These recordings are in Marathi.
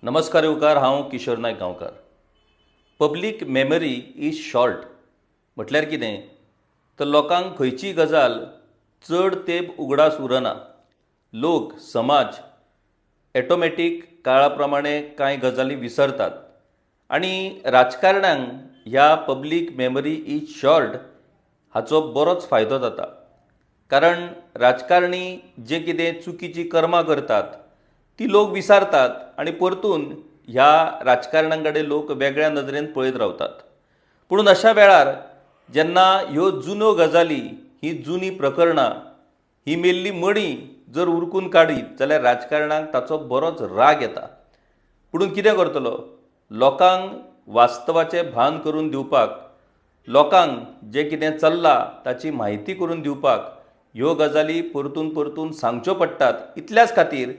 नमस्कार येवकार, हांव किशोर नायक गांवकार. पब्लीक मेमरी इज शॉर्ट म्हटल्यार कितें तर लोकांक खंयची गजाल चड तेंप उगडास उरना. लोक समाज ऑटोमॅटीक काळा प्रमाणे कांय गजाली विसरतात आनी राजकारण्यांक ह्या पब्लीक मेमरी इज शॉर्ट हाचो बरोच फायदो जाता. कारण राजकारणी जे कितें चुकीची कर्मां करतात ती लोक विसारतात आनी परतून ह्या राजकारण्यां कडेन लोक वेगळ्या नदरेन पळयत रावतात. पूण अशा वेळार जेन्ना ह्यो जुन्यो गजाली, ही जुनी प्रकरणां, ही मेल्ली मणी जर उरकून काडीत जाल्यार राजकारण्यांक ताचो बरोच राग येता. पुणून कितें करतलो? लोकांक वास्तवाचें भान करून दिवपाक, लोकांक जें कितें चल्लां ताची म्हायती करून दिवपाक ह्यो गजाली परतून परतून सांगच्यो पडटात. इतल्याच खातीर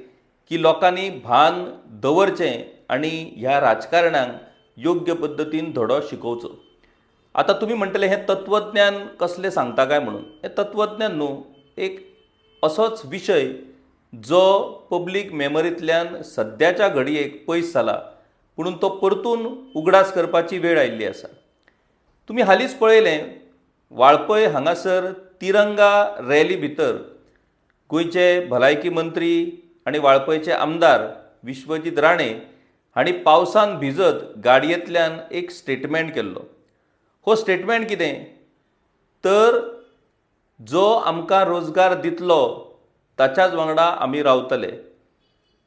की लोकांनी भान दवरचें आनी ह्या राजकारण्यांक योग्य पद्दतीन धडो शिकोवचो. आतां तुमी म्हणटले हें तत्वज्ञान कसलें सांगता काय म्हणून. हें तत्वज्ञान न्हू, एक असोच विशय जो पब्लीक मेमरींतल्यान सद्याच्या घडयेक पयस जाला, पुणून तो परतून उगडास करपाची वेळ आयिल्ली आसा. तुमी हालींच पळयलें, वाळपय हांगासर तिरंगा रॅली भितर गोंयचे भलायकी मंत्री आनी वाळपयचे आमदार विश्वजीत राणे हांणी पावसान भिजत गाडयेंतल्यान एक स्टेटमेंट केल्लो. हो स्टेटमेंट कितें तर जो आमकां रोजगार दितलो ताच्याच वांगडा आमी रावतले.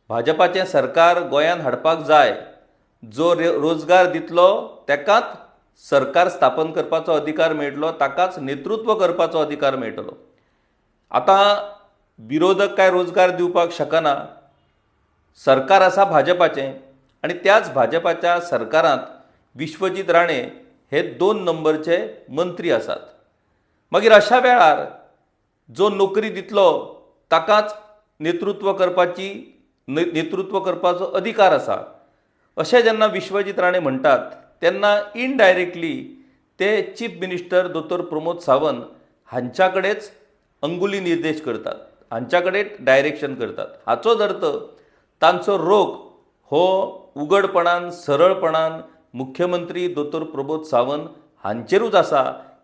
भाजपाचें सरकार गोंयांत हाडपाक जाय. जो रोजगार दितलो तेकाच सरकार स्थापन करपाचो अधिकार मेळटलो, ताकाच नेतृत्व करपाचो अधिकार मेळटलो. आतां विरोधक काय रोजगार दिवपाक शकना. सरकार आसा भाजपाचें आनी त्याच भाजपाच्या सरकारांत विश्वजीत राणे हे 2 नंबरचे मंत्री आसात. मागीर अशा वेळार जो नोकरी दितलो ताकाच नेतृत्व करपाचो अधिकार आसा अशें जेन्ना विश्वजीत राणे म्हणटात तेन्ना इनडायरेक्टली ते चीफ मिनिस्टर दोतोर प्रमोद सावंत हांच्या कडेच अंगुली निर्देश करतात, हांच्या कडेन डायरेक्शन करतात. हाचोच अर्थ तांचो रोग हो उगडपणान सरळपणान मुख्यमंत्री दोतोर प्रमोद सावंत हांचेरूच आसा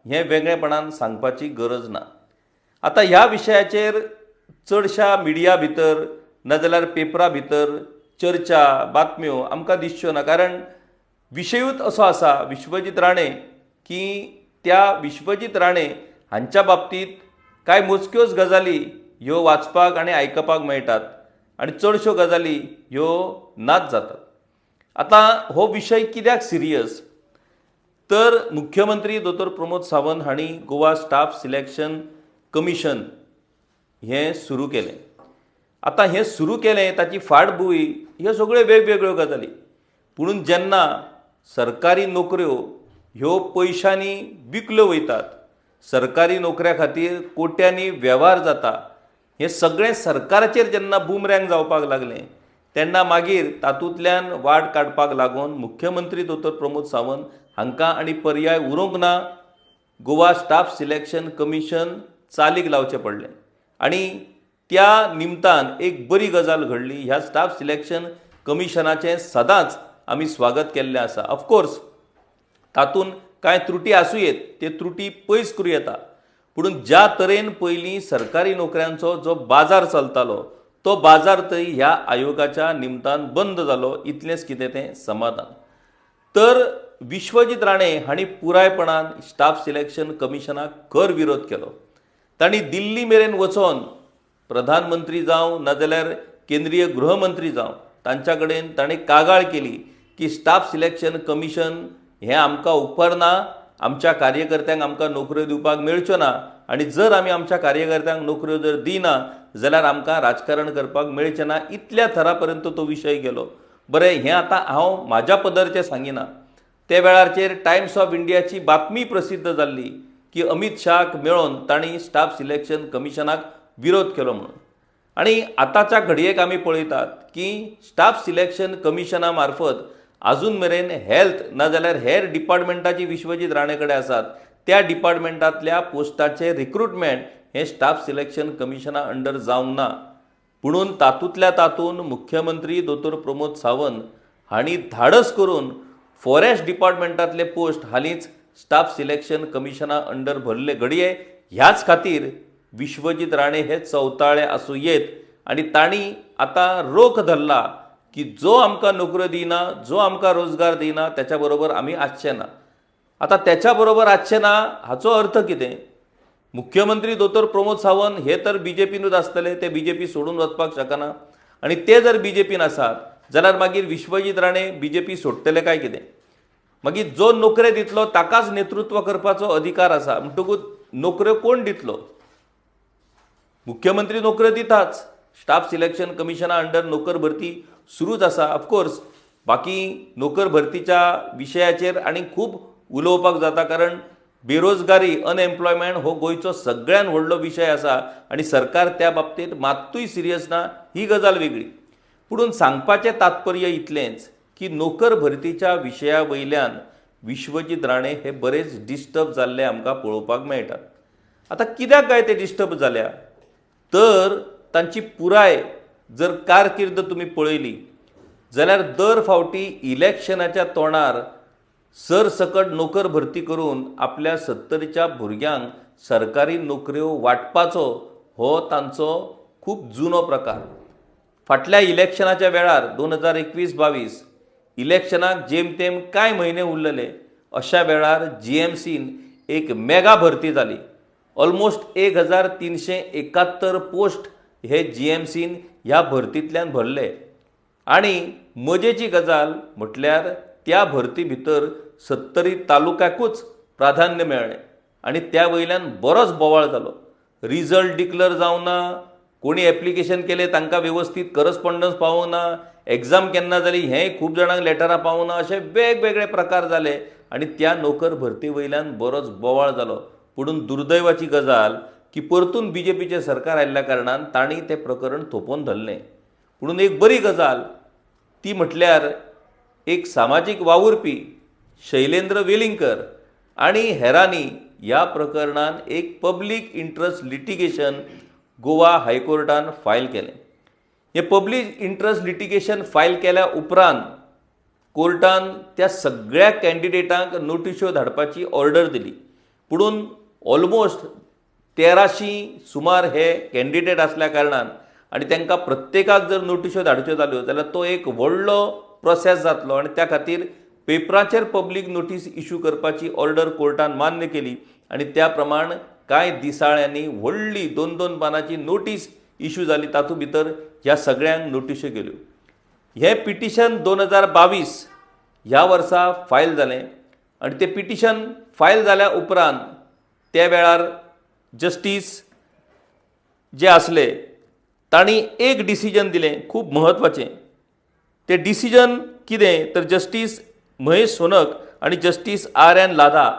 हें वेगळेपणान सांगपाची गरज ना. आतां ह्या विशयाचेर चडशा मिडिया भितर नाजाल्यार पेपरा भितर चर्चा बातम्यो आमकां दिसच्यो ना. कारण विशयूच असो आसा विश्वजीत राणे की त्या विश्वजीत राणे हांच्या बाबतींत कांय मोजक्योच गजाली ह्यो वाचपाक आनी आयकपाक मेळटात आनी चडश्यो गजाली ह्यो नाच जातात. आतां हो विशय कित्याक सिरियस तर मुख्यमंत्री दोतोर प्रमोद सावंत हांणी गोवा स्टाफ सिलेक्शन कमिशन हें सुरू केलें. आतां हें सुरू केलें ताची फाटभूंय ह्यो सगळ्यो वेगवेगळ्यो गजाली. पुणून जेन्ना सरकारी नोकऱ्यो ह्यो पयशांनी विकल्यो वयतात, सरकारी नोकऱ्या खातीर कोट्यांनी वेव्हार जाता, हें सगळें सरकाराचेर जेन्ना बुमरँग जावपाक लागलें तेन्ना मागीर तातूंतल्यान वाट काडपाक लागून मुख्यमंत्री दोतोर प्रमोद सावंत हांकां आनी पर्याय उरूंक ना. गोवा स्टाफ सिलेक्शन कमिशन चालीक लावचें पडलें आनी त्या निमतान एक बरी गजाल घडली. ह्या स्टाफ सिलेक्शन कमिशनाचें सदांच आमी स्वागत केल्लें आसा. ऑफकोर्स तातूंत कांय त्रुटी आसूं येत, ते त्रुटी पयस करूं येता. पुणून ज्या तरेन पयलीं सरकारी नोकऱ्यांचो जो बाजार चलतालो तो बाजार थंय ह्या आयोगाच्या निमतान बंद जालो, इतलेंच कितें तें समाधान. तर विश्वजीत राणे हांणी पुरायपणान स्टाफ सिलेक्शन कमिशनाक खर विरोध केलो. तांणी दिल्ली मेरेन वचोन प्रधानमंत्री जावं नाजाल्यार केंद्रीय गृहमंत्री जावं तांच्या कडेन ताणें कागाळ केली की स्टाफ सिलेक्शन कमिशन हें आमकां उपरना, आमच्या कार्यकर्त्यांक आमकां नोकऱ्यो दिवपाक मेळच्यो ना आनी जर आमी आमच्या कार्यकर्त्यांक नोकऱ्यो जर दिना जाल्यार आमकां राजकारण करपाक मेळचें ना. इतल्या थरा पर्यंत तो विशय गेलो. बरें, हें आतां हांव म्हाज्या पदरचें सांगिना. ते वेळाचेर टायम्स ऑफ इंडियाची बातमी प्रसिद्ध जाल्ली की अमित शाहक मेळोन तांणी स्टाफ सिलेक्शन कमिशनाक विरोध केलो म्हणून. आनी आतांच्या घडयेक आमी पळयतात की स्टाफ सिलेक्शन कमिशना मार्फत अजून मेरेन हेल्थ नाजाल्यार हेर डिपार्टमेंटाची विश्वजीत राणे कडेन आसात त्या डिपार्टमेंटांतल्या पोस्टाचें रिक्रुटमेंट हें स्टाफ सिलेक्शन कमिशना अंडर जावंक ना. पुणून तातूंतल्या तातून मुख्यमंत्री दोतोर प्रमोद सावंत हांणी धाडस करून फॉरेस्ट डिपार्टमेंटातले पोस्ट हालींच स्टाफ सिलेक्शन कमिशना अंडर भरले घडये. ह्याच खातीर विश्वजीत राणे हे चवताळे आसूं येत आनी तांणी आतां रोख धरला की जो आमकां नोकऱ्यो दिना, जो आमकां रोजगार दिना, त्याच्या बरोबर आमी आसचे ना. आता त्याच्या बरोबर आसचे ना हाचो अर्थ कितें? मुख्यमंत्री दोतोर प्रमोद सावंत हे तर बीजेपीनूच आसतले, ते बीजेपी सोडून वचपाक शकना. आनी ते जर बीजेपीन आसात जाल्यार मागीर विश्वजीत राणे बीजेपी सोडटले काय कितें? मागीर जो नोकऱ्यो दितलो ताकाच नेतृत्व करपाचो अधिकार आसा. म्हणटकूच नोकऱ्यो कोण दितलो? मुख्यमंत्री नोकऱ्यो दिताच. स्टाफ सिलेक्शन कमिशना अंडर नोकर भरती सुरूच आसा. ऑफकोर्स बाकी नोकर भरतीच्या विशयाचेर आनी खूब उलोवपाक जाता, कारण बेरोजगारी अनएम्प्लॉयमेंट हो गोंयचो सगळ्यात व्हडलो विशय आसा आनी सरकार त्या बाबतींत मात्तूय सिरियस ना, ही गजाल वेगळी. पुणून सांगपाचें तात्पर्य इतलेंच की नोकर भरतीच्या विशया वयल्यान विश्वजीत राणे हे बरेच डिस्टर्ब जाल्ले आमकां पळोवपाक मेळटात. आतां कित्याक काय ते डिस्टर्ब जाल्या? तर तांची पुराय जर कारकीर्द तुमी पळयली जाल्यार दर फावटी इलेक्शनाच्या तोंडार सरसकट नोकर भरती करून आपल्या 70च्या भुरग्यांक सरकारी नोकऱ्यो वाटपाचो हो तांचो खूब जुनो प्रकार. फाटल्या इलेक्शनाच्या वेळार 2021-22 इलेक्शनाक जेमतेम कांय म्हयने उरलेले अशा वेळार जीएमसीन एक मेगा भरती जाली. ऑलमोस्ट 1371 पोस्ट हे जीएमसीन ह्या भरतींतल्यान भरले. आनी मजेची गजाल म्हटल्यार त्या भरती भितर 70 तालुक्याकूच प्राधान्य मेळ्ळें आनी त्या वयल्यान बरोच बोवाळ जालो. रिजल्ट डिक्लेअर जावना, कोणी एप्लिकेशन केले तांकां व्यवस्थीत करस्पॉन्डन्स पावूंक ना, एग्जाम केन्ना जाली हेंय खूब जाणांक लेटरां पावूंक ना, अशे वेगवेगळे प्रकार जाले आनी त्या नोकर भरती वयल्यान बरोच बोवाळ जालो. पुणून दुर्दैवाची गजाल की परतून बीजेपीचें सरकार आयिल्ल्या कारणान तांणी तें प्रकरण थोपोवन धरलें. पुणून एक बरी गजाल ती म्हटल्यार एक सामाजीक वावुरपी शैलेंद्र वेलिंगकर आनी हेरांनी ह्या प्रकरणान एक पब्लीक इंट्रस्ट लिटिगेशन गोवा हायकोर्टान फायल केलें. हें पब्लीक इंट्रस्ट लिटिगेशन फायल केल्या उपरांत कोर्टान त्या सगळ्या कॅन्डिडेटांक नोटिश्यो धाडपाची ऑर्डर दिली. पुणून ऑलमोस्ट 1300 सुमार हे कॅन्डिडेट आसल्या कारणान आनी तांकां प्रत्येकाक जर नोटिश्यो धाडच्यो जाल्यो जाल्यार तो एक व्हडलो प्रोसेस जातलो आनी त्या खातीर पेपराचेर पब्लीक नोटीस इश्यू करपाची ऑर्डर कोर्टान मान्य केली आनी त्या प्रमाण कांय दिसाळ्यांनी व्हडली 2-2 पानांची नोटीस इश्यू जाली. तातूंत भितर ह्या सगळ्यांक नोटिश्यो गेल्यो. हें पिटिशन 2022 ह्या वर्सा फायल जालें आनी तें पिटिशन फायल जाल्या उपरांत त्या वेळार जस्टीस जे आसले तांणी एक डिसिजन दिलें खूब म्हत्वाचें. तें डिसिजन कितें तर जस्टीस महेश सोनक आनी जस्टीस RN लाधा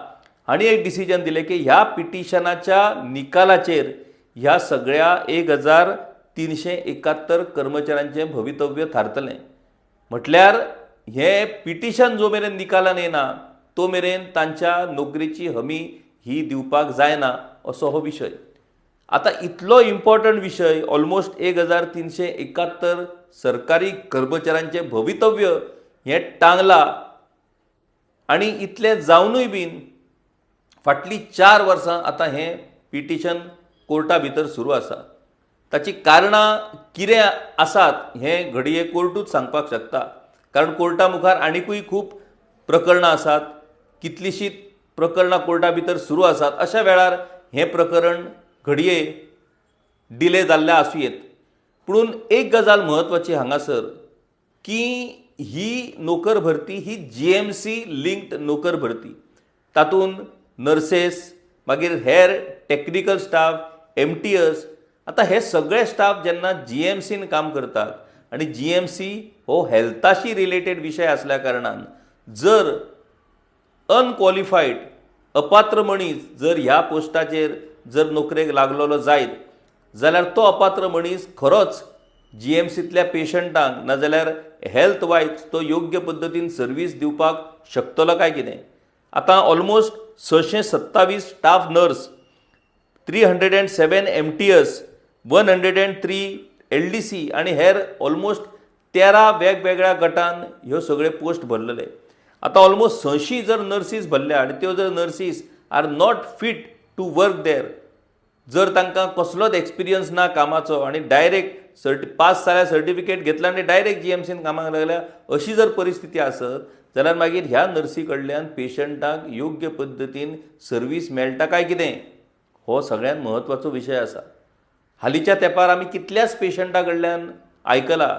हांणी एक डिसिजन दिलें की ह्या पिटिशनाच्या निकालाचेर ह्या सगळ्या 1371 कर्मचाऱ्यांचें भवितव्य थारतलें. म्हटल्यार हें पिटिशन जो मेरेन निकालान येना तो मेरेन तांच्या नोकरेची हमी ही दिवपाक जायना असो हो विशय. आतां इतलो इम्पॉर्टंट विशय ऑलमोस्ट 1371 सरकारी कर्मचाऱ्यांचें भवितव्य हें टांगलां आनी इतलें जावनूय बीन फाटलीं 4 वर्सां आतां हें पिटिशन कोर्टा भितर सुरू आसा. ताची कारणां कितें आसात हें घडये कोर्टूच सांगपाक शकता, कारण कोर्टा मुखार आनीकूय खूब प्रकरणां आसात, कितलींशींच प्रकरणां कोर्टा भितर सुरू आसात. अशा वेळार हें प्रकरण घडये डिले जाल्लें आसूं येत. पुणून एक गजाल म्हत्वाची हांगासर की ही नोकर भरती ही GMC लिंक्ड नोकर भरती. तातूंत नर्सेस, मागीर हेर टेक्निकल स्टाफ, MTS, आतां हे सगळे स्टाफ जेन्ना GMCन काम करतात आनी GMC हो हेल्थाशी रिलेटेड विशय आसल्या कारणान जर अनक्वॉलिफायड अपात्र मनीस जर ह्या पोस्टाचेर जर नोकरेक लागलेलो जायत जाल्यार तो अपात्र मनीस खरोच GMCतल्या पेशंटांक नाजाल्यार हेल्थ वायज तो योग्य पद्दतीन सर्वीस दिवपाक शकतलो काय कितें? आतां almost 627 staff nurse, 307 MTS, 103 LDC आनी हेर ऑलमोस्ट 13 वेगवेगळ्या गटान ह्यो सगळे पोस्ट भरलेले. आता ऑलमोस्ट 600 जर नर्सीस भरल्या आणि त्यो जर nurses are not fit to work there, जर तांकां कसलोच एक्सपिरियन्स ना कामाचो आणि डायरेक्ट पास जाल्यार सर्टिफिकेट घेतला आणि डायरेक्ट जीएमसीन कामाक लागल्या, अशी जर परिस्थिती आसत जाल्यार मागीर ह्या नर्सी कडल्यान पेशंटाक योग्य पद्दतीन सर्वीस मेळटा काय कितें, हो सगळ्यात म्हत्वाचो विशय आसा. हालींच्या तेंपार आमी कितल्याच पेशंटा कडल्यान आयकलां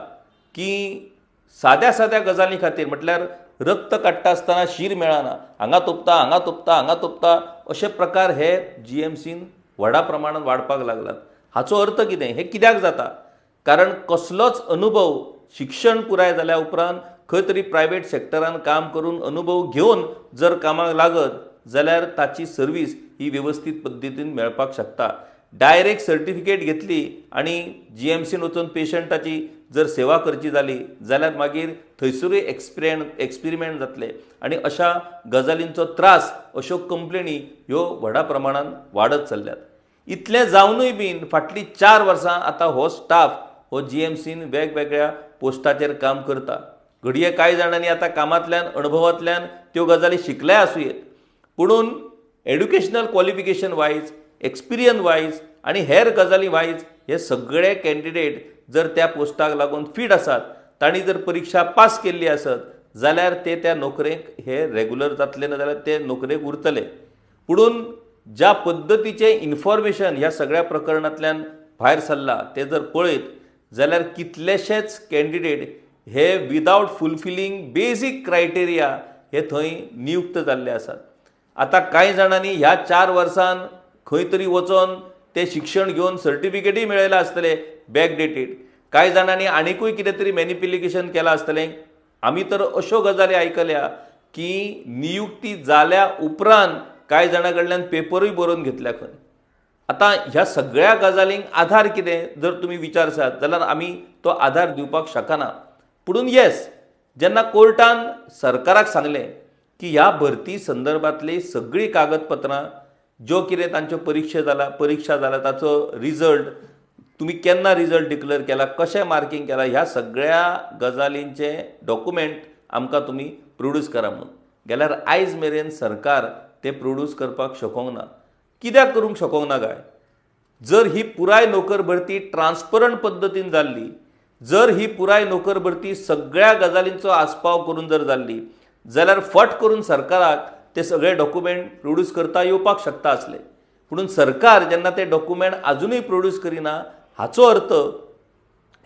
की साद्या साद्या गजाली खातीर, म्हटल्यार रक्त काडटा आसतना शीर मेळना, हांगा तोपता हांगा तोपता हांगा तोपता, अशे प्रकार हे जीएमसीन व्हडा प्रमाणात वाडपाक लागलात. हाचो अर्थ कितें, हे कित्याक जाता? कारण कसलोच अनुभव, शिक्षण पुराय जाल्या उपरांत खंय तरी प्रायवेट सेक्टरान काम करून अनुभव घेवन जर कामाक लागत जाल्यार ताची सर्वीस ही व्यवस्थीत पद्दतीन मेळपाक शकता. डायरेक्ट सर्टिफिकेट घेतली आणि जीएमसीन वचून पेशंटाची जर सेवा करची जाली जाल्यार मागीर थंयसरूय एक्सपेरिमेंट जातले आणि अशा गजालींचो त्रास, अश्यो कंप्लेनी ह्यो व्हडा प्रमाणात वाडत चल्ल्यात. इतलें जावनूय बीन फाटलीं 4 वर्सां आतां हो स्टाफ हो जीएमसीन वेगवेगळ्या पोस्टाचेर काम करता. घडये कांय जाणांनी आतां कामांतल्यान अणभवांतल्यान त्यो गजाली शिकल्याय आसूं पुणून educational qualification wise, experience wise आणि हेर गजाली वायज हे सगळे कॅन्डिडेट जर त्या पोस्टाक लागून फिट आसात, तांणी जर परीक्षा पास केल्ली आसत जाल्यार ते त्या नोकरेक हे रेग्युलर जातले ना जाल्यार ते नोकरेक उरतले. पुणून ज्या पद्दतीचें इन्फॉर्मेशन ह्या सगळ्या प्रकरणांतल्यान भायर सरला ते जर पळयत जाल्यार कितलेशेच कॅन्डिडेट हे विदाउट फुलफिलींग बेजीक क्रायटेरिया हे थंय नियुक्त जाल्ले आसात. आतां कांय जाणांनी ह्या 4 वर्सांत खंय तरी वचोन ते शिक्षण घेवन सर्टिफिकेटूय मेळयलां आसतलें बॅकडेटेड. कांय जाणांनी आनीकूय कितें तरी मॅनिप्युलेशन केलां आसतलें. आमी तर अश्यो गजाली आयकल्या की नियुक्ती जाल्या उपरांत कांय जाणां कडल्यान पेपरूय बरोवन घेतल्या खंय. आतां ह्या सगळ्या गजालींक आधार कितें जर तुमी विचारसात जाल्यार आमी तो आधार दिवपाक शकना. पुणून येस, जेन्ना कोर्टान सरकाराक सांगलें की ह्या भरती संदर्भातली सगळीं कागदपत्रां, ज्यो कितें तांच्यो परीक्षा जाल्या ताचो रिजल्ट, तुमी केन्ना रिजल्ट डिक्लेअर केला, कशें मार्किंग केलां, ह्या सगळ्या गजालींचे डॉक्युमेंट आमकां तुमी प्रोड्यूस करा म्हणून गेल्यार आयज मेरेन सरकार ते प्रोड्यूस करपाक शकोंक ना. कित्याक करूंक शकोंक ना काय? जर ही पुराय नोकर भरती ट्रान्सपरंट पद्दतीन जाल्ली, जर ही पुराय नोकर भरती सगळ्या गजालींचो आस्पाव करून जर जाल्ली जाल्यार फट करून सरकाराक ते सगळे डॉक्युमेंट प्रोड्यूस करता येवपाक शकता आसले. पुणून सरकार जेन्ना ते डॉक्युमेंट अजूनय प्रोड्यूस करिना, हाचो अर्थ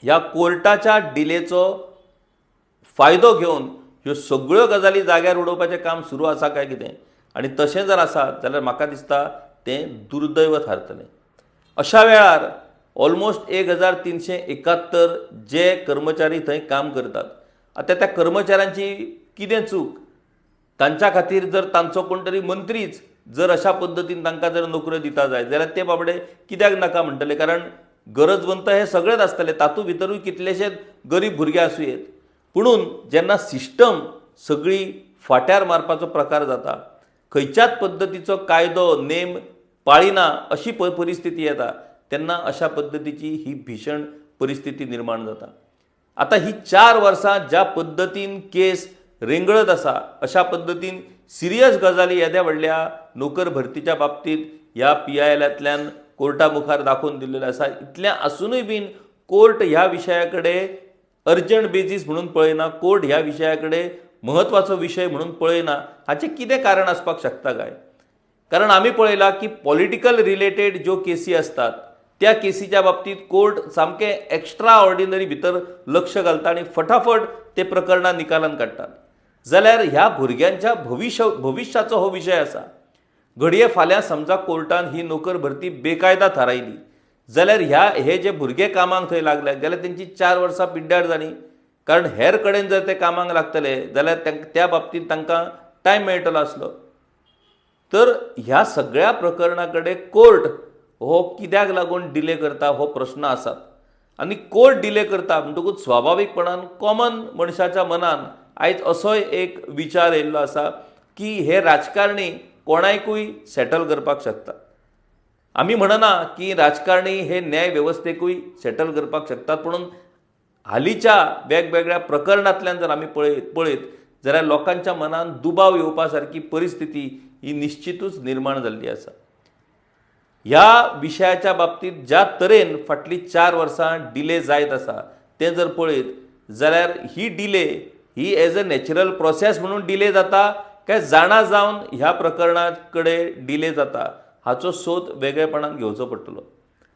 ह्या कोर्टाच्या डिलेचो फायदो घेवन ह्यो सगळ्यो गजाली जाग्यार उडोवपाचें काम सुरू आसा काय कितें, आनी तशें जर आसा जाल्यार म्हाका दिसता तें दुर्दैव थारतलें. अशा वेळार ऑलमोस्ट 1371 जे कर्मचारी थंय काम करतात, आतां त्या कर्मचाऱ्यांची कितें चूक? तांच्या खातीर जर तांचो कोण तरी मंत्रीच जर अशा पद्दतीन तांकां जर नोकऱ्यो दिता जाय जाल्यार ते बाबडे कित्याक नाका म्हणटले? कारण गरजवंत हे सगळेच आसतले, तातूंत भितरूय कितलेशेच गरीब भुरगे आसूं येत. पुणून जेन्ना सिस्टम सगळी फाट्यार मारपाचो प्रकार जाता, खंयच्याच पद्दतीचो कायदो नेम पाळिना अशी परिस्थिती येता, तेन्ना अशा पद्दतीची ही भीषण परिस्थिती निर्माण जाता. आता ही 4 वर्सां ज्या पद्दतीन केस रेंगळत आसा, अशा पद्दतीन सिरियस गजाली येद्या व्हडल्या नोकर भरतीच्या बाबतीत ह्या PILतल्यान कोर्टा मुखार दाखोवन दिल्लेले आसा. इतलें आसुनूय बीन कोर्ट ह्या विशयाकडे अर्जंट बेजीस म्हणून पळयना, कोर्ट ह्या विशयाकडे महत्वाचो विषय म्हणून पळयना. हाचें कितें कारण आसपाक शकता काय? कारण आमी पळयलां की पॉलिटिकल रिलेटेड ज्यो केसी असतात त्या केसीच्या बाबतीत कोर्ट सामके एक्स्ट्रा ऑर्डिनरी भितर लक्ष घालता आणि फटाफट ते प्रकरणां निकालान काडटात. जाल्यार ह्या भुरग्यांच्या भविश्याचो हो विशय आसा. घडये फाल्यां समजा कोर्टान ही नोकर भरती बेकायदा थारायली जाल्यार हे जे भुरगे कामाक थंय लागल्यात जाल्यार तेंची 4 वर्सां पिड्ड्यार जाली. कारण हेर कडेन जर ते कामाक लागतले जाल्यार त्या बाबतीत तांकां टायम मेळटलो आसलो. तर ह्या सगळ्या प्रकरणाकडे कोर्ट हो कित्याक लागून डिले करता हो प्रश्न आसा. आनी कोर्ट डिले करता म्हणटकूच स्वाभाविकपणान कॉमन मनशाच्या मनान आयज असोय एक विचार येयल्लो आसा की हे राजकारणी कोणायकूय सेटल करपाक शकता. आमी म्हणना की राजकारणी हे न्याय वेवस्थेकूय सेटल करपाक शकतात, म्हणून हालींच्या वेगवेगळ्या प्रकरणांतल्यान जर आमी पळयत जाल्यार लोकांच्या मनात दुबाव येवपा सारकी परिस्थिती ही निश्चितूच निर्माण जाल्ली आसा. ह्या विशयाच्या बाबतीत ज्या तरेन फाटली 4 वर्सां डिले जायत आसा तें जर पळयत जाल्यार ही डिले ही एज अ नॅचरल प्रोसेस म्हणून डिले जाता काय जाणा जावन ह्या प्रकरणा कडेन डिले जाता हाचो सोद वेगळेपणान घेवचो पडटलो.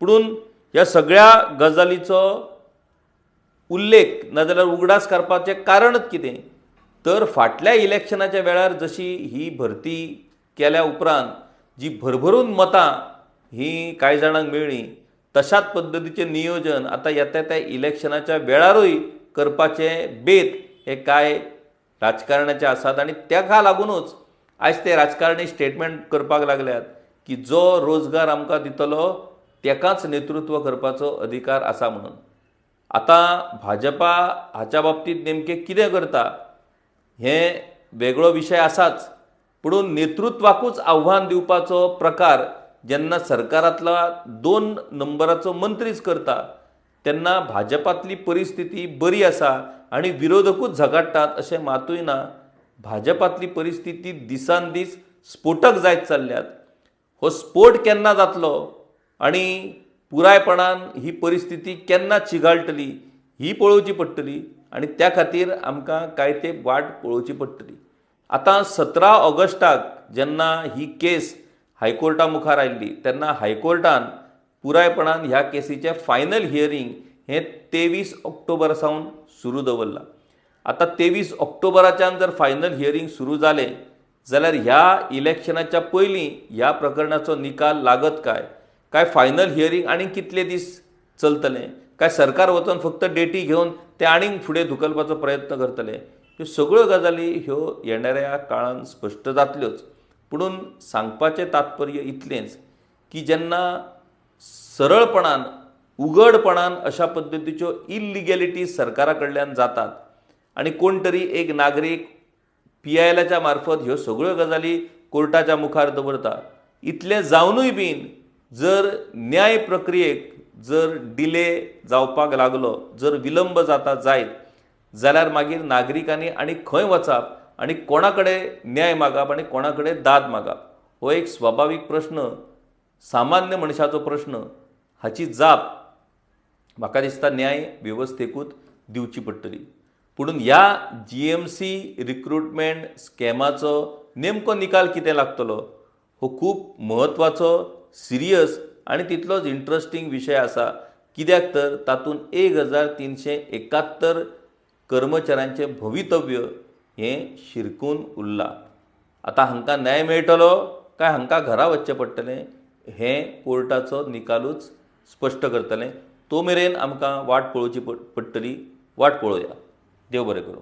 पुणून ह्या सगळ्या गजालीचो उल्लेख नाजाल्यार उगडास करपाचें कारणच कितें तर फाटल्या इलेक्शनाच्या वेळार जशी ही भरती केल्या उपरांत जी भरभरून मतां ही कांय जाणांक मेळ्ळी तशाच पद्दतीचें नियोजन आतां येता त्या इलेक्शनाच्या वेळारूय करपाचें बेत हे कांय राजकारण्याचे आसात आनी ताका लागूनच आयज ते राजकारणी स्टेटमेंट करपाक लागल्यात की जो रोजगार आमकां दितलो तेकाच नेतृत्व करपाचो अधिकार आसा म्हणून. आतां भाजपा हाच्या बाबतींत नेमकें कितें करता हें वेगळो विशय आसाच पुणून नेतृत्वाकूच आव्हान दिवपाचो प्रकार जेन्ना सरकारांतला 2 नंबराचो मंत्रीच करता तेन्ना भाजपांतली परिस्थिती बरी आसा आनी विरोधकूच झगडटात अशें मातूय ना. भाजपांतली परिस्थिती दिसान दीस स्फोटक जायत चल्ल्यात. हो स्फोट केन्ना जातलो आनी पुरायपणान ही परिस्थिती केन्ना चिगाळटली ही पळोवची पडटली आनी त्या खातीर आमकां कांय तेंप वाट पळोवची पडटली. आतां 17 ऑगस्टाक जेन्ना ही केस हायकोर्टा मुखार आयिल्ली तेन्ना हायकोर्टान पुरायपणान ह्या केसीचें फायनल हियरींग हें 23 ऑक्टोबर सावन सुरू दवरलां. आतां 23 ऑक्टोबराच्यान जर फायनल हियरींग सुरू जालें जाल्यार ह्या इलेक्शनाच्या पयलीं ह्या प्रकरणाचो निकाल लागत काय फायनल हियरींग आनीक कितले दीस चलतलें काय सरकार वचून फक्त डेटी घेवन ते आनीक फुडें धुकलपाचो प्रयत्न करतले ह्यो सगळ्यो गजाली ह्यो येणाऱ्या काळान स्पश्ट जातल्योच. पुणून सांगपाचें तात्पर्य इतलेंच की जेन्ना सरळपणान उगडपणान अशा पद्दतीच्यो इल्लिगॅलिटीज सरकारा कडल्यान जातात आनी कोण तरी एक नागरीक PILच्या मार्फत ह्यो सगळ्यो गजाली कोर्टाच्या मुखार दवरता. इतलें जावनूय बीन जर न्याय प्रक्रियेक जर डिले जावपाक लागलो जर विलंब जाता जायत जाल्यार मागीर नागरिकांनी आनी खंय वचप आनी कोणा कडेन न्याय मागप आनी कोणा कडेन दाद मागप हो एक स्वाभावीक प्रश्न सामान्य मनशाचो प्रश्न हाची जाप म्हाका दिसता न्याय वेवस्थेकूच दिवची पडटली. पुणून ह्या GMC रिक्रुटमेंट स्कॅमाचो नेमको निकाल कितें लागतलो हो खूब म्हत्वाचो सिरियस आनी तितलोच इंट्रस्टिंग विशय आसा. कित्याक तर तातूंत 1371 कर्मचाऱ्यांचें भवितव्य हें शिरकून उरलां. आतां हांकां न्याय मेळटलो काय हांकां घरा वचचें पडटलें हें कोर्टाचो निकालूच स्पश्ट करतलें. तो मेरेन आमकां वाट पळोवची पडटली. वाट पळोवया. देव बरें करूं.